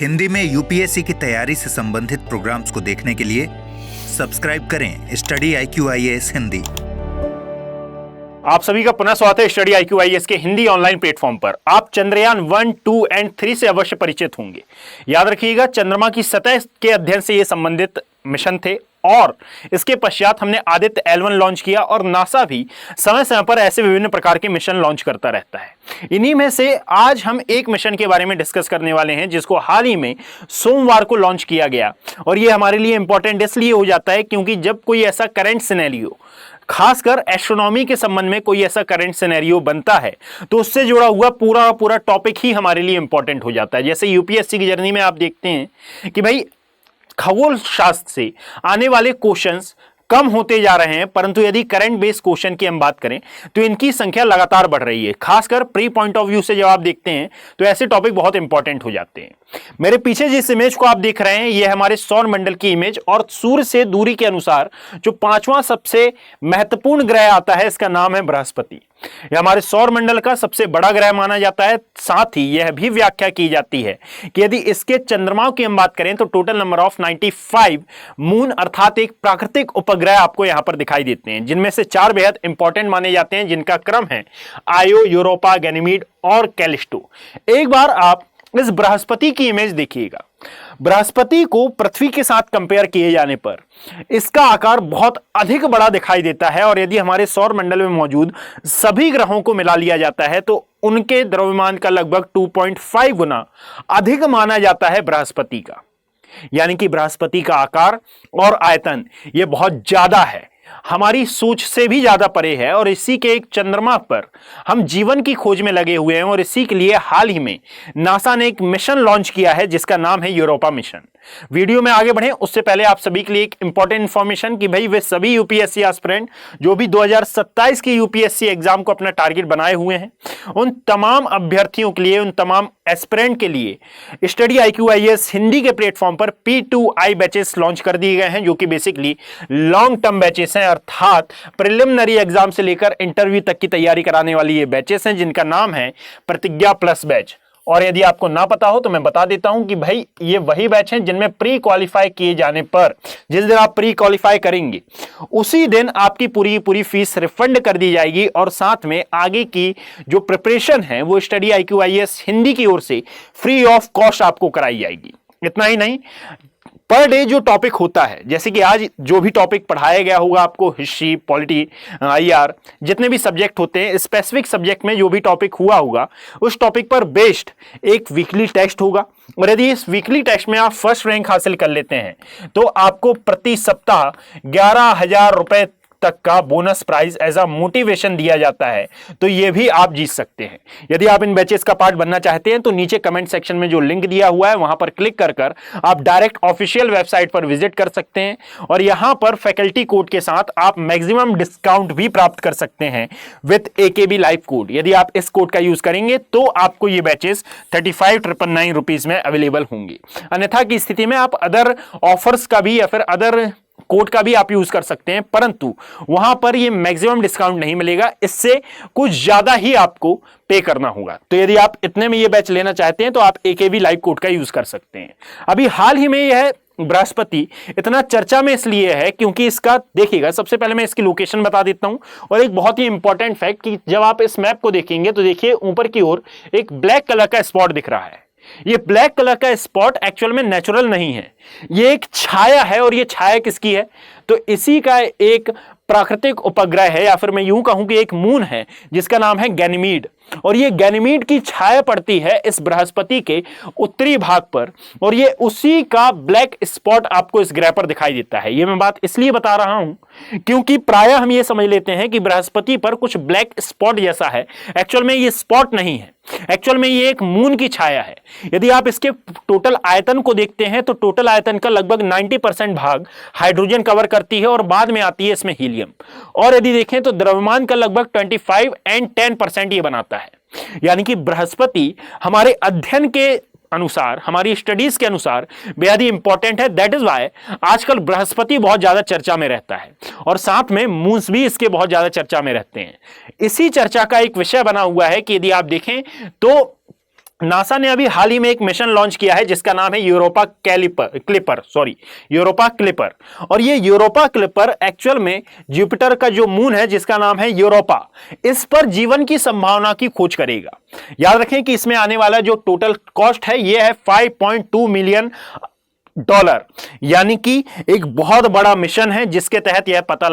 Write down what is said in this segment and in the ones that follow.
हिंदी में यूपीएससी की तैयारी से संबंधित प्रोग्राम्स को देखने के लिए सब्सक्राइब करें स्टडी IQIAS हिंदी। आप सभी का पुनः स्वागत है स्टडी IQIAS के हिंदी ऑनलाइन प्लेटफॉर्म पर। आप चंद्रयान 1, 2 एंड 3 से अवश्य परिचित होंगे। याद रखिएगा, चंद्रमा की सतह के अध्ययन से ये संबंधित मिशन थे और इसके पश्चात हमने आदित्य L1 लॉन्च किया और नासा भी समय समय पर ऐसे विभिन्न प्रकार के मिशन लॉन्च करता रहता है। इन्हीं में से आज हम एक मिशन के बारे में डिस्कस करने वाले हैं जिसको हाल ही में सोमवार को लॉन्च किया गया। और ये हमारे लिए इंपॉर्टेंट इसलिए हो जाता है क्योंकि जब कोई ऐसा करंट सिनेरियो, खासकर एस्ट्रोनॉमी के संबंध में कोई ऐसा करंट सिनेरियो बनता है तो उससे जुड़ा हुआ पूरा टॉपिक ही हमारे लिए इंपॉर्टेंट हो जाता है। जैसे यूपीएससी की जर्नी में आप देखते हैं कि भाई खगोल शास्त्र से आने वाले क्वेश्चंस कम होते जा रहे हैं, परंतु यदि करंट बेस्ड क्वेश्चन की हम बात करें तो इनकी संख्या लगातार बढ़ रही है। खासकर प्री पॉइंट ऑफ व्यू से जब आप देखते हैं तो ऐसे टॉपिक बहुत इंपॉर्टेंट हो जाते हैं। मेरे पीछे जिस इमेज को आप देख रहे हैं यह हमारे सौर मंडल की इमेज और सूर्य से दूरी के अनुसार जो पांचवां सबसे महत्वपूर्ण ग्रह आता है इसका नाम है बृहस्पति। यह हमारे सौर मंडल का सबसे बड़ा ग्रह माना जाता है। साथ ही यह भी व्याख्या की जाती है कि यदि इसके चंद्रमाओं की हम बात करें तो टोटल नंबर ऑफ 95 मून अर्थात एक प्राकृतिक उपग्रह आपको यहां पर दिखाई देते हैं, जिनमें से 4 बेहद इंपॉर्टेंट माने जाते हैं जिनका क्रम है आयो, यूरोपा, गैनीमीड और कैलिस्टो। एक बार आप इस बृहस्पति की इमेज देखिएगा। बृहस्पति को पृथ्वी के साथ कंपेयर किए जाने पर इसका आकार बहुत अधिक बड़ा दिखाई देता है और यदि हमारे सौर मंडल में मौजूद सभी ग्रहों को मिला लिया जाता है तो उनके द्रव्यमान का लगभग 2.5 गुना अधिक माना जाता है बृहस्पति का। यानी कि बृहस्पति का आकार और आयतन यह बहुत ज्यादा है, हमारी सोच से भी ज्यादा परे है और इसी के एक चंद्रमा पर हम जीवन की खोज में लगे हुए हैं और इसी के लिए हाल ही में नासा ने एक मिशन लॉन्च किया है जिसका नाम है यूरोपा मिशन। वीडियो में आगे बढ़ें उससे पहले आप सभी के लिए एक इंपॉर्टेंट इंफॉर्मेशन कि भाई वे सभी यूपीएससी एस्पिरेंट जो भी 2027 के यूपीएससी एग्जाम को अपना टारगेट बनाए हुए हैं, उन तमाम अभ्यर्थियों के लिए, उन तमाम एस्पिरेंट के लिए स्टडी IQIAS हिंदी के प्लेटफॉर्म पर P2I बैचेस लॉन्च कर दिए गए हैं जो कि बेसिकली लॉन्ग टर्म बैचेस हैं, अर्थात प्रिलिमिनरी एग्जाम से लेकर इंटरव्यू तक की तैयारी कराने वाली ये बैचेस हैं जिनका नाम है प्रतिज्ञा प्लस बैच। और यदि आपको ना पता हो तो मैं बता देता हूं कि भाई ये वही बैच हैं जिनमें प्री क्वालिफाई किए जाने पर, जिस दिन आप प्री क्वालिफाई करेंगे उसी दिन आपकी पूरी फीस रिफंड कर दी जाएगी और साथ में आगे की जो प्रिपरेशन है वो स्टडी IQIAS हिंदी की ओर से फ्री ऑफ कॉस्ट आपको कराई जाएगी। इतना ही नहीं, पर डे जो टॉपिक होता है, जैसे कि आज जो भी टॉपिक पढ़ाया गया होगा आपको, हिस्ट्री, पॉलिटी, IR, जितने भी सब्जेक्ट होते हैं, स्पेसिफिक सब्जेक्ट में जो भी टॉपिक हुआ होगा उस टॉपिक पर बेस्ड एक वीकली टेस्ट होगा और यदि इस वीकली टेस्ट में आप फर्स्ट रैंक हासिल कर लेते हैं तो आपको प्रति सप्ताह 11,000 रुपए तक का bonus prize as a motivation दिया जाता है, तो ये भी आप जीत सकते हैं। यदि आप इन बैचेस का पार्ट बनना चाहते हैं तो नीचे कमेंट सेक्शन में जो लिंक दिया हुआ है वहां पर क्लिक कर आप डायरेक्ट ऑफिशियल वेबसाइट पर विजिट कर सकते हैं और यहां पर फैकल्टी कोड के साथ आप मैक्सिमम डिस्काउंट भी प्राप्त कर सकते हैं विद AKB लाइव कोड। यदि आप इस कोड का यूज करेंगे तो आपको ये बैचेस 35,999 रुपीज में अवेलेबल होंगे। अन्यथा की स्थिति में आप अदर ऑफर्स का भी या फिर अदर कोड का भी आप यूज कर सकते हैं, परंतु वहां पर ये मैक्सिमम डिस्काउंट नहीं मिलेगा, इससे कुछ ज्यादा ही आपको पे करना होगा। तो यदि आप इतने में ये बैच लेना चाहते हैं तो आप AKB लाइव कोड का यूज कर सकते हैं। अभी हाल ही में यह बृहस्पति इतना चर्चा में इसलिए है क्योंकि इसका देखिएगा, सबसे पहले मैं इसकी लोकेशन बता देता हूं और एक बहुत ही इंपॉर्टेंट फैक्ट कि जब आप इस मैप को देखेंगे तो देखिए ऊपर की ओर एक ब्लैक कलर का स्पॉट दिख रहा है। ये ब्लैक कलर का स्पॉट एक्चुअल में नेचुरल नहीं है, ये एक छाया है और ये छाया किसकी है तो इसी का एक प्राकृतिक उपग्रह है या फिर मैं यूं कहूं कि एक मून है जिसका नाम है गैनीमीड। और ये गैनीमीड की छाया पड़ती है इस बृहस्पति के उत्तरी भाग पर और ये उसी का ब्लैक स्पॉट आपको इस ग्रह पर दिखाई देता है। ये मैं बात इसलिए बता रहा हूं क्योंकि प्रायः हम ये समझ लेते हैं कि बृहस्पति पर कुछ ब्लैक स्पॉट जैसा है, एक्चुअल में ये स्पॉट नहीं है, एक्चुअल में ये एक मून की छाया है। यदि आप इसके टोटल आयतन को देखते हैं तो टोटल आयतन का लगभग 90% भाग हाइड्रोजन कवर करती है और बाद में आती है इसमें हीलियम, और यदि देखें तो द्रव्यमान का लगभग 25 एंड 10% ये बनाता है। यानी कि बृहस्पति हमारे अध्ययन के अनुसार, हमारी स्टडीज के अनुसार बेहद ही इंपॉर्टेंट है। दैट इज वाई आजकल बृहस्पति बहुत ज्यादा चर्चा में रहता है और साथ में मून्स भी इसके बहुत ज्यादा चर्चा में रहते हैं। इसी चर्चा का एक विषय बना हुआ है कि यदि आप देखें तो नासा ने अभी हाल ही में एक मिशन लॉन्च किया है जिसका नाम है यूरोपा क्लिपर। और ये यूरोपा क्लिपर एक्चुअल में जुपिटर का जो मून है जिसका नाम है यूरोपा, इस पर जीवन की संभावना की खोज करेगा। याद रखें कि इसमें आने वाला जो टोटल कॉस्ट है ये है $5.2 मिलियन, यानी कि एक बहुत बड़ा मिशन है जिसके तहत यह पता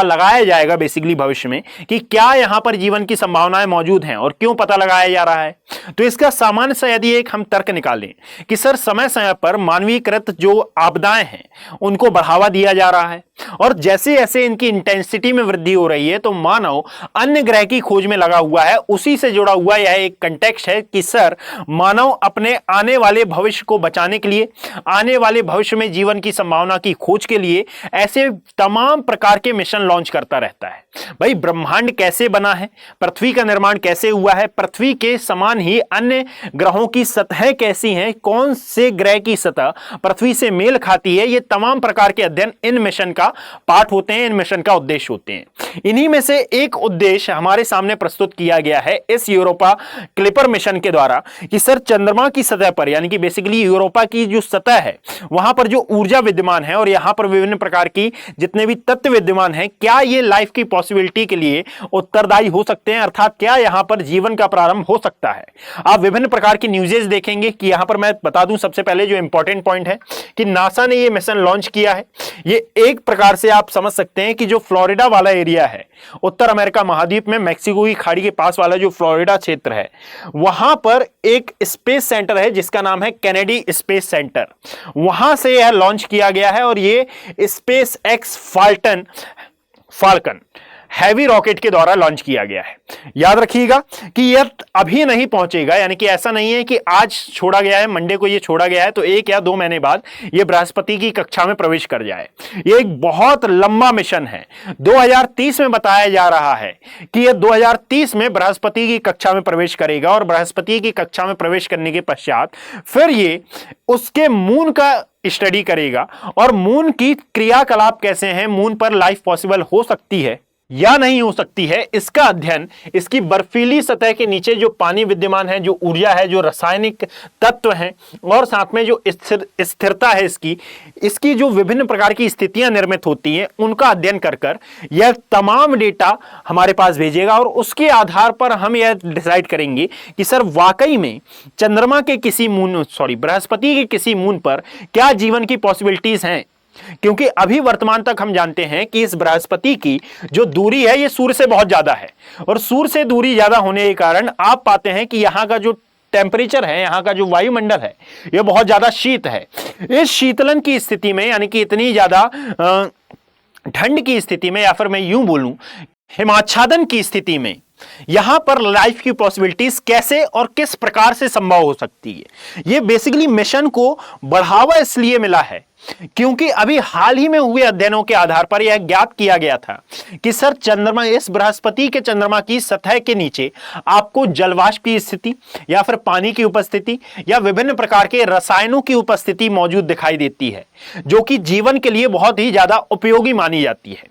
लगाया जाएगा बेसिकली भविष्य में कि क्या यहां पर जीवन की संभावनाएं मौजूद हैं और क्यों पता लगाया जा रहा है। तो इसका सामान्य सा यदि एक हम तर्क निकालें कि सर समय समय पर मानवीकृत जो आपदाएं हैं उनको बढ़ावा दिया जा रहा है और जैसे जैसे इनकी इंटेंसिटी में वृद्धि हो रही है तो मानव अन्य ग्रह की खोज में लगा हुआ है। उसी से जुड़ा हुआ यह एक कंटेक्स्ट है कि सर मानव अपने आने वाले भविष्य को बचाने के लिए, आने वाले भविष्य में जीवन की संभावना की खोज के लिए ऐसे तमाम प्रकार के मिशन लॉन्च करता रहता है। भाई ब्रह्मांड कैसे बना है, पृथ्वी का निर्माण कैसे हुआ है, पृथ्वी के समान ही अन्य ग्रहों की सतह कैसी हैं, कौन से ग्रह की सतह पृथ्वी से मेल खाती है, ये तमाम प्रकार के अध्ययन इन मिशन का पार्ट होते हैं, इन मिशन का उद्देश्य होते हैं। इन्हीं में से एक उद्देश्य हमारे सामने प्रस्तुत किया गया है इस यूरोपा क्लिपर मिशन के द्वारा कि सर चंद्रमा की सतह पर, यानी कि बेसिकली यूरोपा की जो सतह है वहां पर जो ऊर्जा विद्यमान है और यहां पर विभिन्न प्रकार की जितने भी तत्व विद्यमान हैं, क्या ये लाइफ की पॉसिबिलिटी के लिए उत्तरदायी हो सकते हैं, अर्थात क्या यहां पर जीवन का प्रारंभ हो सकता है। आप विभिन्न प्रकार की न्यूज़ेस देखेंगे कि यहां पर मैं बता दूं सबसे पहले जो इंपॉर्टेंट पॉइंट है कि नासा ने ये मिशन लॉन्च किया है। ये एक प्रकार से आप समझ सकते हैं कि जो फ्लोरिडा वाला एरिया है उत्तर अमेरिका महाद्वीप में मैक्सिको की खाड़ी के पास वाला जो फ्लोरिडा क्षेत्र है वहां पर एक स्पेस सेंटर है जिसका नाम है केनेडी स्पेस सेंटर। वहां से यह लॉन्च किया गया है और ये space x falcon heavy rocket के द्वारा लॉन्च किया गया है। याद रखिएगा कि यह अभी नहीं पहुंचेगा, यानी कि ऐसा नहीं है कि आज छोड़ा गया है, मंडे को यह छोड़ा गया है तो 1 या 2 महीने बाद यह बृहस्पति की कक्षा में प्रवेश कर जाए। यह एक बहुत लंबा मिशन है। 2030 में बताया जा रहा है कि यह 2030 में बृहस्पति की कक्षा में प्रवेश करेगा और बृहस्पति की कक्षा में प्रवेश करने के पश्चात फिर ये उसके मून का स्टडी करेगा और मून की क्रियाकलाप कैसे हैं, मून पर लाइफ पॉसिबल हो सकती है या नहीं हो सकती है, इसका अध्ययन इसकी बर्फीली सतह के नीचे जो पानी विद्यमान है, जो ऊर्जा है, जो रासायनिक तत्व हैं और साथ में जो स्थिरता है इसकी जो विभिन्न प्रकार की स्थितियां निर्मित होती हैं उनका अध्ययन कर यह तमाम डेटा हमारे पास भेजेगा और उसके आधार पर हम यह डिसाइड करेंगे कि सर वाकई में चंद्रमा के बृहस्पति के किसी मून पर क्या जीवन की पॉसिबिलिटीज हैं। क्योंकि अभी वर्तमान तक हम जानते हैं कि इस बृहस्पति की जो दूरी है ये सूर्य से बहुत ज्यादा है और सूर्य से दूरी ज्यादा होने के कारण आप पाते हैं कि यहां का जो टेम्परेचर है, यहां का जो वायुमंडल है यह बहुत ज्यादा शीत है। इस शीतलन की स्थिति में, यानी कि इतनी ज्यादा ठंड की स्थिति में, या फिर मैं यूं बोलूं हिमाच्छादन की स्थिति में यहां पर लाइफ की पॉसिबिलिटीज कैसे और किस प्रकार से संभव हो सकती है। यह बेसिकली मिशन को बढ़ावा इसलिए मिला है क्योंकि अभी हाल ही में हुए अध्ययनों के आधार पर यह ज्ञात किया गया था कि सर चंद्रमा, इस बृहस्पति के चंद्रमा की सतह के नीचे आपको जलवाष्प की स्थिति या फिर पानी की उपस्थिति या विभिन्न प्रकार के रसायनों की उपस्थिति मौजूद दिखाई देती है जो कि जीवन के लिए बहुत ही ज्यादा उपयोगी मानी जाती है।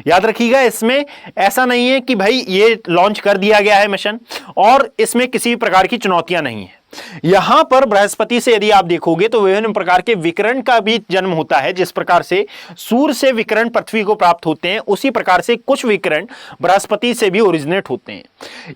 याद रखिएगा इसमें ऐसा नहीं है कि भाई ये लॉन्च कर दिया गया है मिशन और इसमें किसी प्रकार की चुनौतियां नहीं है। यहां पर बृहस्पति से यदि आप देखोगे तो विभिन्न प्रकार के विकिरण का भी जन्म होता है। जिस प्रकार से सूर्य से विकिरण पृथ्वी को प्राप्त होते हैं उसी प्रकार से कुछ विकिरण बृहस्पति से भी ओरिजिनेट होते हैं।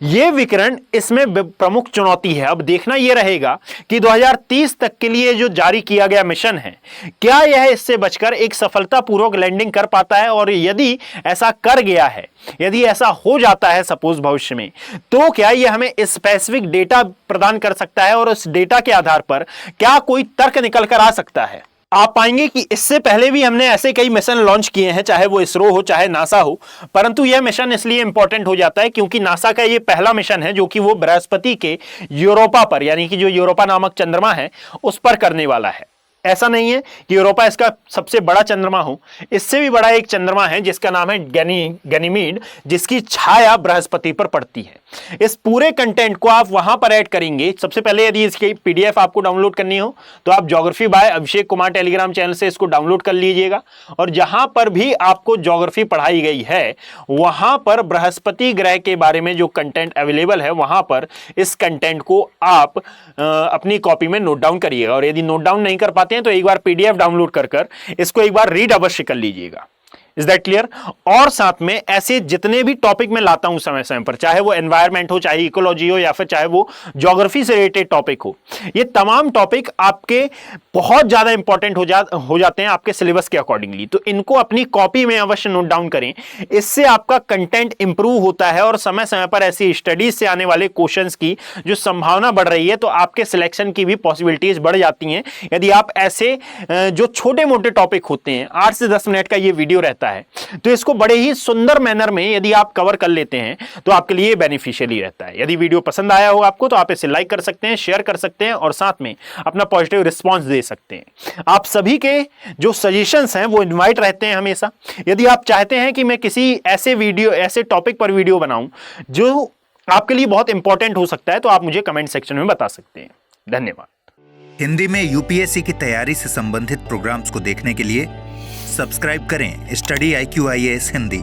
ये विकिरण इसमें प्रमुख चुनौती है। अब देखना यह रहेगा कि 2030 तक के लिए जो जारी किया गया मिशन है क्या यह इससे बचकर एक सफलतापूर्वक लैंडिंग कर पाता है, और यदि ऐसा कर गया है, यदि ऐसा हो जाता है सपोज भविष्य में, तो क्या यह हमें स्पेसिफिक डेटा प्रदान कर सकता है और उस डेटा के आधार पर क्या कोई तर्क निकल कर आ सकता है। आप पाएंगे कि इससे पहले भी हमने ऐसे कई मिशन लॉन्च किए हैं, चाहे वो इसरो हो चाहे नासा हो, परंतु यह मिशन इसलिए इंपॉर्टेंट हो जाता है क्योंकि नासा का यह पहला मिशन है जो कि वो बृहस्पति के यूरोपा पर, यानी कि जो यूरोपा नामक चंद्रमा है उस पर करने वाला है। ऐसा नहीं है कि यूरोपा इसका सबसे बड़ा चंद्रमा हो, इससे भी बड़ा एक चंद्रमा है जिसका नाम है गनीमीड, जिसकी छाया बृहस्पति पर पड़ती है। इस पूरे कंटेंट को आप वहां पर ऐड करेंगे। सबसे पहले यदि इसकी पीडीएफ आपको डाउनलोड करनी हो तो आप geography bye Abhishek Kumar Telegram channel से इसको डाउनलोड कर लीजिएगा, और जहां पर भी आपको ज्योग्राफी पढ़ाई गई है वहां पर बृहस्पति ग्रह के बारे में जो कंटेंट अवेलेबल है वहां पर इस कंटेंट को आप अपनी कॉपी में नोट डाउन करिएगा। और यदि नोट डाउन नहीं कर पाते हैं तो एक बार पीडीएफ डाउनलोड कर इसको एक बार रीड अवश्य कर लीजिएगा। Is that clear? और साथ में ऐसे जितने भी टॉपिक मैं लाता हूं समय समय पर, चाहे वो एनवायरमेंट हो, चाहे इकोलॉजी हो, या फिर चाहे वो ज्योग्राफी से रिलेटेड टॉपिक हो, ये तमाम टॉपिक आपके बहुत ज्यादा इंपॉर्टेंट हो जाते हैं आपके सिलेबस के अकॉर्डिंगली। तो इनको अपनी कॉपी में अवश्य नोट डाउन करें, इससे आपका कंटेंट इंप्रूव होता है और समय समय पर ऐसी स्टडीज से आने वाले क्वेश्चंस की जो संभावना बढ़ रही है, तो आपके सिलेक्शन की भी पॉसिबिलिटीज बढ़ जाती हैं यदि आप ऐसे जो छोटे मोटे टॉपिक होते हैं, 8 से 10 मिनट का ये वीडियो रहता है, तो इसको बड़े ही सुंदर मैनर में यदि आप कवर कर लेते हैं तो आपके लिए बेनिफिशियली रहता है। यदि वीडियो पसंद आया हो आपको तो आप इसे लाइक कर सकते हैं, शेयर कर सकते हैं और साथ में अपना पॉजिटिव रिस्पांस दे सकते हैं। आप सभी के जो सजेशंस हैं वो इनवाइट रहते हैं हमेशा। यदि आप चाहते हैं कि मैं किसी ऐसे टॉपिक पर वीडियो बनाऊं जो आपके लिए बहुत इंपॉर्टेंट हो सकता है, तो आप मुझे कमेंट सेक्शन में बता सकते हैं। धन्यवाद। हिंदी में यूपीएससी की तैयारी से संबंधित प्रोग्राम्स को देखने के लिए सब्सक्राइब करें स्टडी IQ IAS हिंदी।